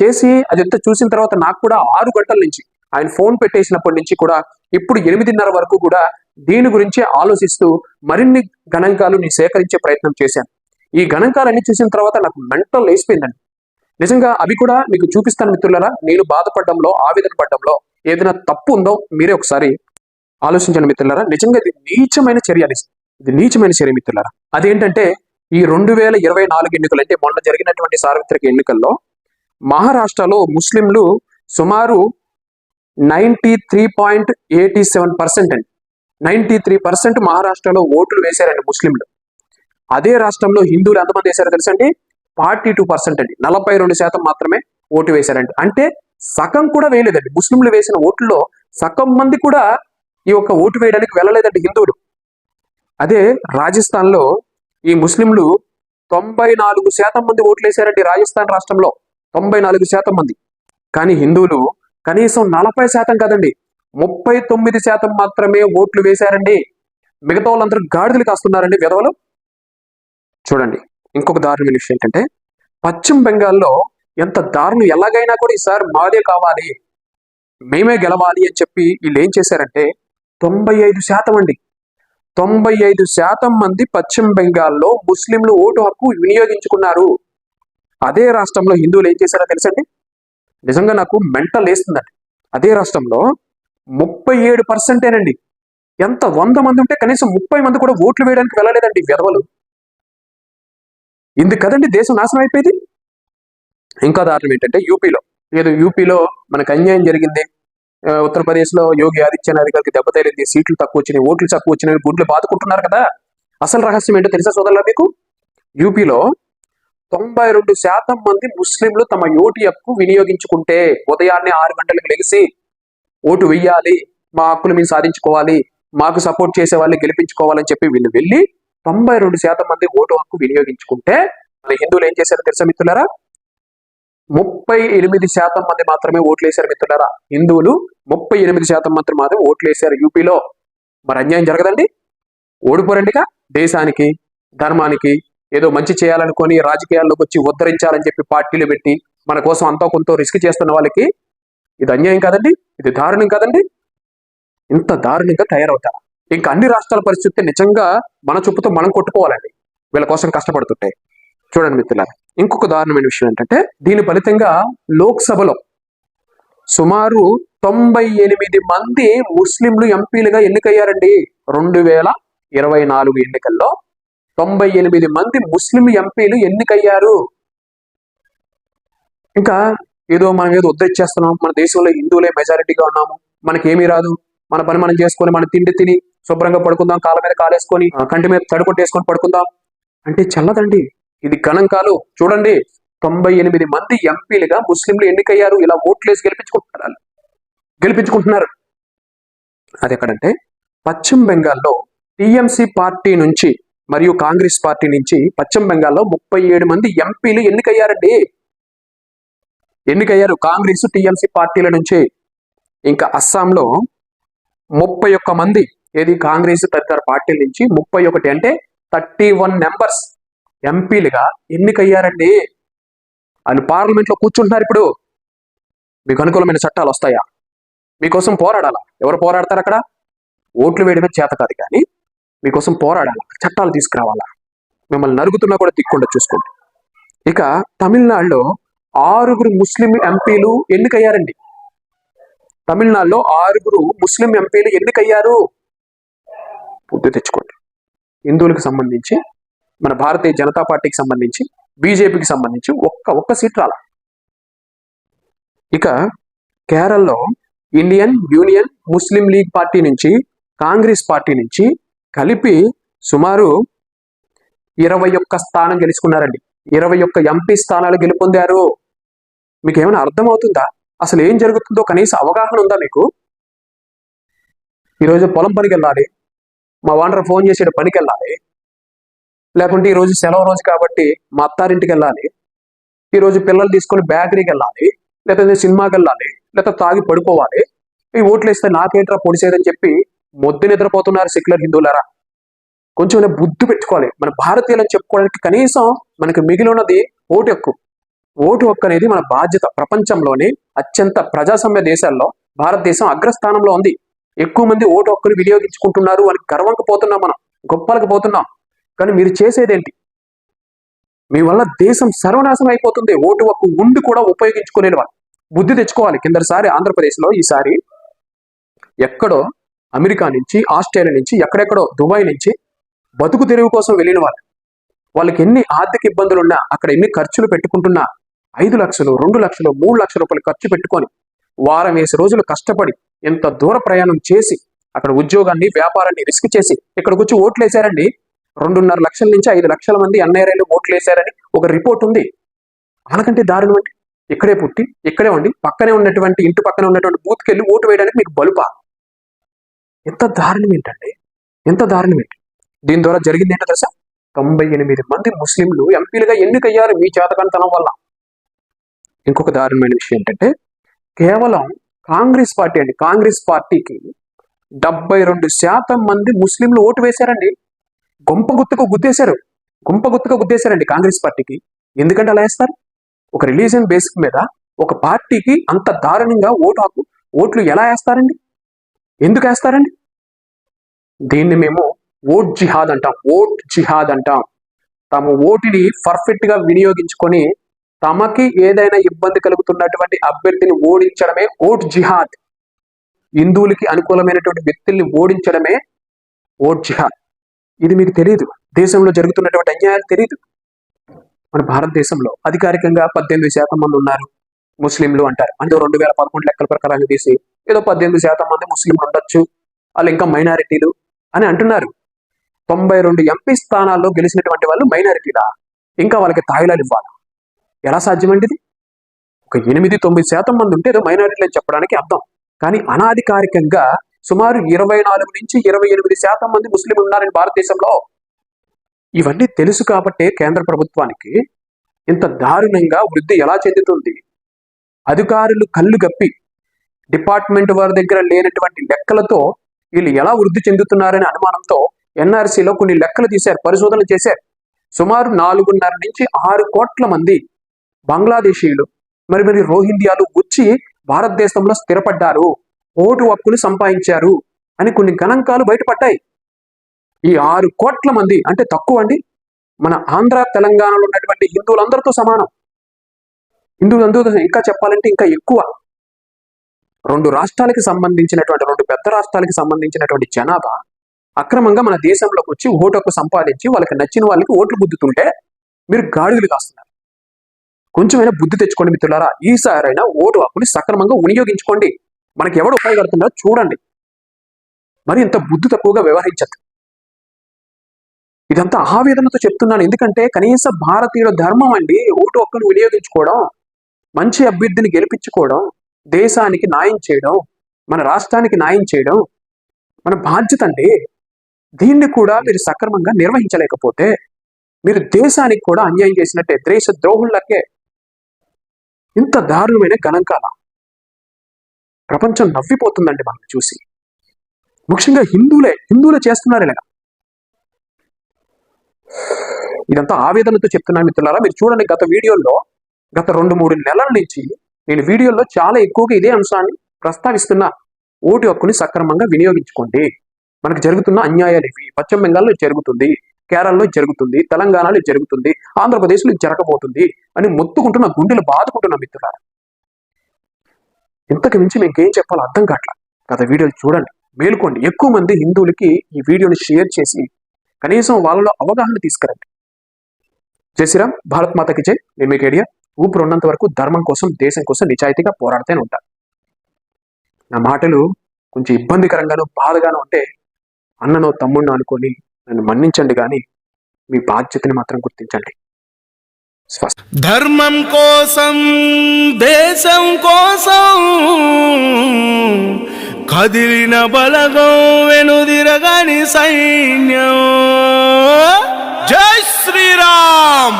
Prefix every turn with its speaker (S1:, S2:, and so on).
S1: చేసి అదంతా చూసిన తర్వాత నాకు కూడా 6 గంటల నుంచి ఆయన ఫోన్ పెట్టేసినప్పటి నుంచి కూడా ఇప్పుడు 8:30 వరకు కూడా దీని గురించి ఆలోచిస్తూ మరిన్ని గణాంకాలు నేను సేకరించే ప్రయత్నం చేశాను. ఈ గణాంకాలన్నీ చూసిన తర్వాత నాకు మెంటల్ లేసిపోయిందండి. నిజంగా అవి కూడా మీకు చూపిస్తాను మిత్రులారా. నేను బాధపడడంలో, ఆవేదన పడడంలో ఏదైనా తప్పు ఉందో మీరే ఒకసారి ఆలోచించండి మిత్రులారా. నిజంగా ఇది నీచమైన చర్య, ఇది నీచమైన చర్య మిత్రులారా. అదేంటంటే ఈ 2024 ఎన్నికలు అంటే మొన్న జరిగినటువంటి సార్వత్రిక ఎన్నికల్లో మహారాష్ట్రలో ముస్లింలు సుమారు 93.87% అండి. 93% మహారాష్ట్రలో ఓట్లు వేశారండి ముస్లింలు. అదే రాష్ట్రంలో హిందువులు ఎంతమంది వేశారో తెలుసండి? 42% అండి. 42% మాత్రమే ఓటు వేశారండి. అంటే సగం కూడా వేయలేదండి. ముస్లింలు వేసిన ఓట్లలో సగం మంది కూడా ఈ యొక్క ఓటు వేయడానికి వెళ్ళలేదండి హిందువులు. అదే రాజస్థాన్లో ఈ ముస్లింలు 94% మంది ఓట్లు వేశారండి. రాజస్థాన్ రాష్ట్రంలో 94% మంది. కానీ హిందువులు కనీసం 40% కాదండి, 39% మాత్రమే ఓట్లు వేశారండి. మిగతా వాళ్ళందరూ గాడిదలు కాస్తున్నారండి విధవలు. చూడండి, ఇంకొక దారుణమైన విషయం ఏంటంటే పశ్చిమ బెంగాల్లో ఎంత దారుణం, ఎలాగైనా కూడా ఈసారి మాదే కావాలి, మేమే గెలవాలి అని చెప్పి వీళ్ళు ఏం చేశారంటే 95% అండి, 95% మంది పశ్చిమ బెంగాల్లో ముస్లింలు ఓటు హక్కు వినియోగించుకున్నారు. అదే రాష్ట్రంలో హిందువులు ఏం చేశారో తెలుసండి? నిజంగా నాకు మెంటల్ వేస్తుందండి. అదే రాష్ట్రంలో 37%ఏనండి. ఎంత 100 మంది ఉంటే కనీసం 30 మంది కూడా ఓట్లు వేయడానికి వెళ్ళలేదండి విధవలు. ఇందుకు కదండి దేశం నాశనం అయిపోయింది. ఇంకా దారుణం ఏంటంటే యూపీలో మనకు అన్యాయం జరిగింది. ఉత్తరప్రదేశ్లో యోగి ఆదిత్యనాథ్ గారికి దెబ్బ తగిలింది, సీట్లు తక్కువ వచ్చినాయి, ఓట్లు తక్కువ వచ్చినాయి, గుడ్లు బాదుకుంటున్నారు కదా. అసలు రహస్యం ఏంటో తెలుసా సోదరులా మీకు? యూపీలో 92% మంది ముస్లింలు తమ ఓటు హక్కు వినియోగించుకుంటే ఉదయాన్నే 6 గంటలకు లెగిసి ఓటు వెయ్యాలి, మా హక్కులు మేము సాధించుకోవాలి, మాకు సపోర్ట్ చేసే వాళ్ళని గెలిపించుకోవాలని చెప్పి వీళ్ళు వెళ్ళి 92% మంది ఓటు హక్కు వినియోగించుకుంటే హిందువులు ఏం చేశారో తెలుసా మిత్రులారా? 38% మంది మాత్రమే ఓట్లు వేశారు మిత్రులారా. హిందువులు 38% మాత్రమే ఓట్లు వేశారు యూపీలో. మరి అన్యాయం జరగదండి? ఓడిపోరండిగా. దేశానికి, ధర్మానికి ఏదో మంచి చేయాలనుకొని రాజకీయాల్లోకి వచ్చి ఉద్ధరించాలని చెప్పి పార్టీలు పెట్టి మన కోసం అంతా కొంత రిస్క్ చేస్తున్న వాళ్ళకి ఇది అన్యాయం కాదండి? ఇది దారుణం కాదండి? ఇంత దారుణంగా తయారవుతారు. ఇంకా అన్ని రాష్ట్రాల పరిస్థితి నిజంగా మన చూపుతో మనం కొట్టుకోవాలండి వీళ్ళ కోసం కష్టపడుతుంటే. చూడండి మిత్రులారా, ఇంకొక దారుణమైన విషయం ఏంటంటే దీని ఫలితంగా లోక్సభలో సుమారు 98 మంది ముస్లింలు ఎంపీలుగా ఎన్నికయ్యారండి. 2024 ఎన్నికల్లో 98 మంది ముస్లిం ఎంపీలు ఎన్నికయ్యారు. ఇంకా ఏదో మనం ఏదో ఉద్ధరించేస్తున్నాం, మన దేశంలో హిందువులే మెజారిటీగా ఉన్నాము, మనకేమీ రాదు, మన పని మనం చేసుకొని మన తిండి తిని శుభ్రంగా పడుకుందాం, కాళ్ళ మీద కాలేసుకొని కంటి మీద తడుకొట్టేసుకొని పడుకుందాం అంటే చల్లదండి. ఇది గణాంకాలు చూడండి. 98 మంది ఎంపీలుగా ముస్లింలు ఎన్నికయ్యారు. ఇలా ఓట్లేసి గెలిపించుకుంటున్నారు. అది ఎక్కడంటే పశ్చిమ బెంగాల్లో టీఎంసీ పార్టీ నుంచి మరియు కాంగ్రెస్ పార్టీ నుంచి పశ్చిమ బెంగాల్లో 37 మంది ఎంపీలు ఎన్నికయ్యారు కాంగ్రెస్ టీఎంసీ పార్టీల నుంచి. ఇంకా అస్సాంలో 31 మంది కాంగ్రెస్ తదితర పార్టీల నుంచి 31 అంటే 31 మెంబర్స్ ఎంపీలుగా ఎన్నికయ్యారండి. వాళ్ళు పార్లమెంట్ లో కూర్చుంటున్నారు. ఇప్పుడు మీకు అనుకూలమైన చట్టాలు వస్తాయా? మీకోసం పోరాడాలా? ఎవరు పోరాడతారు అక్కడ? ఓట్లు వేయడమే చేత కాదు, కానీ మీకోసం పోరాడాలా, చట్టాలు తీసుకురావాలా, మిమ్మల్ని నరుగుతున్నా కూడా దిక్కుండా చూసుకోండి. ఇక తమిళనాడులో 6 ముస్లిం ఎంపీలు ఎన్నికయ్యారండి. తమిళనాడులో 6 ముస్లిం ఎంపీలు ఎన్నికయ్యారు. బుద్ధి తెచ్చుకోండి. హిందువులకు సంబంధించి, మన భారతీయ జనతా పార్టీకి సంబంధించి, బీజేపీకి సంబంధించి ఒక్క సీట్ రాల. ఇక కేరళలో ఇండియన్ యూనియన్ ముస్లిం లీగ్ పార్టీ నుంచి, కాంగ్రెస్ పార్టీ నుంచి కలిపి సుమారు 21 స్థానం గెలుచుకున్నారండి. 21 ఎంపీ స్థానాలు గెలుపొందారు. మీకు ఏమైనా అర్థమవుతుందా? అసలు ఏం జరుగుతుందో కనీస అవగాహన ఉందా మీకు? ఈరోజు పొలం పనికి వెళ్ళాలి, మా ఓనర్ ఫోన్ చేసి పనికి వెళ్ళాలి, లేకుంటే ఈరోజు సెలవు రోజు కాబట్టి మా అత్తారింటికి వెళ్ళాలి, ఈరోజు పిల్లలు తీసుకొని బేకరీకి వెళ్ళాలి, లేకపోతే సినిమాకి వెళ్ళాలి, లేకపోతే తాగి పడుకోవాలి, ఈ ఓట్లు వేస్తే నాకేంట్రా పొడిసేదని చెప్పి మొద్దు నిద్రపోతున్నారు సెక్యులర్ హిందువులారా. కొంచెం బుద్ధి పెట్టుకోవాలి. మన భారతీయులను చెప్పుకోవడానికి కనీసం మనకి మిగిలి ఉన్నది ఓటు హక్కు. ఓటు హక్కు అనేది మన బాధ్యత. ప్రపంచంలోనే అత్యంత ప్రజాస్వామ్య దేశాల్లో భారతదేశం అగ్రస్థానంలో ఉంది. ఎక్కువ మంది ఓటు హక్కును వినియోగించుకుంటున్నారు అని గర్వంగా పోతున్నాం, మనం గొప్పలకు పోతున్నాం. కానీ మీరు చేసేదేంటి? మీ వల్ల దేశం సర్వనాశనం అయిపోతుంది. ఓటు హక్కు ఉండి కూడా ఉపయోగించుకునే వాళ్ళు బుద్ధి తెచ్చుకోవాలి. కిందసారి ఆంధ్రప్రదేశ్లో, ఈసారి ఎక్కడో అమెరికా నుంచి, ఆస్ట్రేలియా నుంచి, ఎక్కడెక్కడో దుబాయ్ నుంచి బతుకు తెరువు కోసం వెళ్ళిన వాళ్ళకి ఎన్ని ఆర్థిక ఇబ్బందులు ఉన్నా, అక్కడ ఎన్ని ఖర్చులు పెట్టుకుంటున్నా 5 లక్షలు, 2 లక్షలు, 3 లక్షల రూపాయలు ఖర్చు పెట్టుకొని వారం 20 రోజులు కష్టపడి ఎంత దూర ప్రయాణం చేసి అక్కడ ఉద్యోగాన్ని, వ్యాపారాన్ని రిస్క్ చేసి ఇక్కడికి వచ్చి ఓట్లు వేశారండి. 2.5 లక్షల నుంచి 5 లక్షల మంది ఎన్ఐఆర్ఐలు ఓట్లు వేశారని ఒక రిపోర్ట్ ఉంది. వాళ్ళకంటే దారుణం అంటే ఇక్కడే పుట్టి, ఇక్కడే ఉండి, పక్కనే ఉన్నటువంటి ఇంటి పక్కనే ఉన్నటువంటి బూత్కి వెళ్ళి ఓటు వేయడానికి మీకు బలుపా? ఎంత దారుణం ఏంటండి, ఎంత దారుణం ఏంటి? దీని ద్వారా జరిగింది ఏంటో తెలుసా? 98 మంది ముస్లింలు ఎంపీలుగా ఎన్నికయ్యారు మీ చేతకంతనం వల్ల. ఇంకొక దారుణమైన విషయం ఏంటంటే, కేవలం కాంగ్రెస్ పార్టీ అండి, కాంగ్రెస్ పార్టీకి 72% మంది ముస్లింలు ఓటు వేశారండి. గొంప గుత్తుకు గుద్దేశారండి కాంగ్రెస్ పార్టీకి. ఎందుకంటే అలా వేస్తారు? ఒక రిలీజియన్ బేసిక్ మీద ఒక పార్టీకి అంత దారుణంగా ఓట్లు ఎలా వేస్తారండి? ఎందుకు వేస్తారండి? దీన్ని మేము ఓట్ జిహాద్ అంటాం. తమ ఓటుని పర్ఫెక్ట్ గా వినియోగించుకొని తమకి ఏదైనా ఇబ్బంది కలుగుతున్నటువంటి అభ్యర్థిని ఓడించడమే ఓట్ జిహాద్. హిందువులకి అనుకూలమైనటువంటి వ్యక్తుల్ని ఓడించడమే ఓట్ జిహాద్. ఇది మీకు తెలియదు. దేశంలో జరుగుతున్నటువంటి అన్యాయాలు తెలియదు. మన భారతదేశంలో అధికారికంగా 18% మంది ఉన్నారు ముస్లింలు అంటారు. అంటే 2011 లెక్కల ప్రకారం తీసి ఏదో 18% మంది ముస్లింలు ఉండొచ్చు, వాళ్ళు ఇంకా మైనారిటీలు అని అంటున్నారు. 92 ఎంపీ స్థానాల్లో గెలిచినటువంటి వాళ్ళు మైనారిటీలా? ఇంకా వాళ్ళకి తాయిలాలు ఇవ్వాలి? ఎలా సాధ్యమండి ఇది? ఒక 8-9% మంది ఉంటే ఏదో మైనారిటీలు అని చెప్పడానికి అర్థం. కానీ అనాధికారికంగా సుమారు 24 నుంచి 28% మంది ముస్లింలు ఉన్నారని భారతదేశంలో. ఇవన్నీ తెలుసు కాబట్టే కేంద్ర ప్రభుత్వానికి ఇంత దారుణంగా వృద్ధి ఎలా చెందుతుంది? అధికారులు కళ్ళు గప్పి డిపార్ట్మెంట్ వారి దగ్గర లేనటువంటి లెక్కలతో వీళ్ళు ఎలా వృద్ధి చెందుతున్నారనే అనుమానంతో ఎన్ఆర్సీలో కొన్ని లెక్కలు తీశారు, పరిశోధనలు చేశారు. సుమారు 4.5 నుంచి 6 కోట్ల మంది బంగ్లాదేశీయులు మరి రోహింగ్యాలు వచ్చి భారతదేశంలో స్థిరపడ్డారు, ఓటు హక్కులు సంపాదించారు అని కొన్ని గణాంకాలు బయటపడ్డాయి. ఈ 6 కోట్ల మంది అంటే తక్కువ అండి. మన ఆంధ్ర, తెలంగాణలో ఉన్నటువంటి హిందువులందరితో సమానం. హిందువులందరూ ఇంకా చెప్పాలంటే ఇంకా ఎక్కువ. 2 రాష్ట్రాలకి సంబంధించినటువంటి, 2 పెద్ద రాష్ట్రాలకి సంబంధించినటువంటి జనాభా అక్రమంగా మన దేశంలోకి వచ్చి ఓటు హక్కు సంపాదించి వాళ్ళకి నచ్చిన వాళ్ళకి ఓట్లు గుద్దుతుంటే మీరు గాడిదలు కాస్తున్నారు. కొంచెమైనా బుద్ధి తెచ్చుకోండి మిత్రులారా. ఈసారైనా ఓటు హక్కుని సక్రమంగా వినియోగించుకోండి. మనకి ఎవడు ఉపయోగపడుతున్నారో చూడండి. మరి ఇంత బుద్ధి తక్కువగా వ్యవహరించద్దు. ఇదంతా ఆవేదనతో చెప్తున్నాను. ఎందుకంటే కనీస భారతీయుల ధర్మం అండి ఓటు హక్కును వినియోగించుకోవడం, మంచి అభ్యర్థిని గెలిపించుకోవడం, దేశానికి న్యాయం చేయడం, మన రాష్ట్రానికి న్యాయం చేయడం మన బాధ్యత అండి. దీన్ని కూడా మీరు సక్రమంగా నిర్వహించలేకపోతే మీరు దేశానికి కూడా అన్యాయం చేసినట్టే, దేశ ద్రోహులకే. ఇంత దారుణమైన గణాంకాల ప్రపంచం నవ్విపోతుందండి మనం చూసి. ముఖ్యంగా హిందువులే చేస్తున్నారు ఇలా. ఇదంతా ఆవేదనతో చెప్తున్నాను మిత్రులారా. మీరు చూడండి, గత వీడియోల్లో గత 2-3 నెలల నుంచి నేను వీడియోల్లో చాలా ఎక్కువగా ఇదే అంశాన్ని ప్రస్తావిస్తున్నా. ఓటు హక్కుని సక్రమంగా వినియోగించుకోండి. మనకు జరుగుతున్న అన్యాయాలు ఇవి. పశ్చిమ బెంగాల్లో జరుగుతుంది, కేరళలో జరుగుతుంది, తెలంగాణలో జరుగుతుంది, ఆంధ్రప్రదేశ్లో జరగబోతుంది అని మొత్తుకుంటున్న, గుండెలు బాదుకుంటున్న మిత్రులారా. ఇంతకు మించి మీకేం చెప్పాలో అర్థం కావట్లా. గత వీడియోలు చూడండి, మేలుకోండి. ఎక్కువ మంది హిందువులకి ఈ వీడియోని షేర్ చేసి కనీసం వాళ్ళలో అవగాహన తీసుకురండి. జై శ్రీరామ్, భారత్ మాతకి జై. నేను మీకు ఐడియా. ఊపిరి ఉన్నంత వరకు ధర్మం కోసం, దేశం కోసం నిజాయితీగా పోరాడుతూనే ఉంటాను. నా మాటలు కొంచెం ఇబ్బందికరంగానో బాధగానో ఉంటే అన్ననో తమ్ముడినో అనుకొని నన్ను మన్నించండి, కానీ మీ బాధ్యతని మాత్రం గుర్తించండి.
S2: ధర్మం కోసం, దేశం కోసం కదిలిన బలగం, వెనుదిరగని సైన్యం. జై శ్రీరామ్.